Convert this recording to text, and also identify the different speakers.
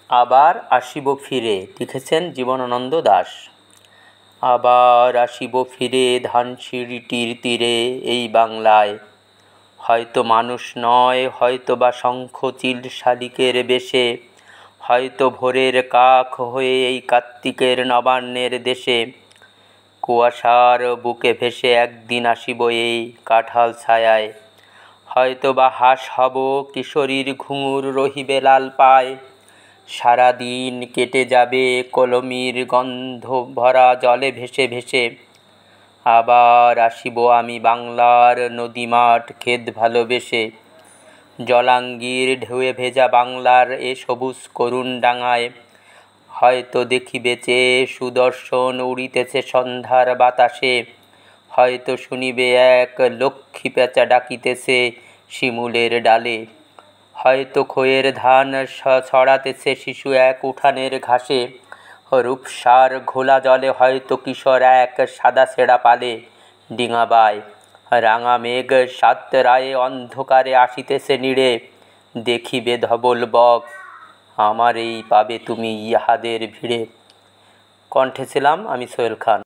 Speaker 1: আবার আসিব ফিরে, লিখেছেন জীবনানন্দ দাশ। আবার আসিব ফিরে ধানসিঁড়িটির তীরে এই বাংলায়, হয়তো মানুষ নয়, হয়তো বা শঙ্খচিল শালিকের বেশে, হয়তো ভোরের কাক হয়ে এই কার্তিকের নবান্নের দেশে। কুয়াশার বুকে ভেসে একদিন আসিব এই কাঁঠাল ছায়ায়, হয়তো বা হাঁস হব, কিশোরীর ঘুঙুর রহিবে লাল পায়। সারাদিন কেটে যাবে কলমির গন্ধ ভরা জলে ভেসে ভেসে। আবার আসিব আমি বাংলার নদীমাঠ ক্ষেত ভালোবেসে, জলাঙ্গির ঢেউয়ে ভেজা বাংলার এ সবুজ করুণ ডাঙায়। হয়তো দেখিবে চেয়ে সুদর্শন উড়িতেছে সন্ধ্যার বাতাসে, হয়তো শুনিবে এক লক্ষ্মী পেঁচা ডাকিতেছে শিমুলের ডালে, হয়তো খইয়ের ধান ছড়াতেছে শিশু এক উঠানের ঘাসে। রূপসার ঘোলা জলে হয়তো কিশোর এক সাদা ছেঁড়া পালে ডিঙাবায়। রাঙা মেঘ সাতরায়ে অন্ধকারে আসিতেছে নীড়ে, দেখিবে ধবল বক আমারেই পাবে তুমি ইহাদের ভিড়ে। কণ্ঠে ছিলাম আমি সোহেল খান।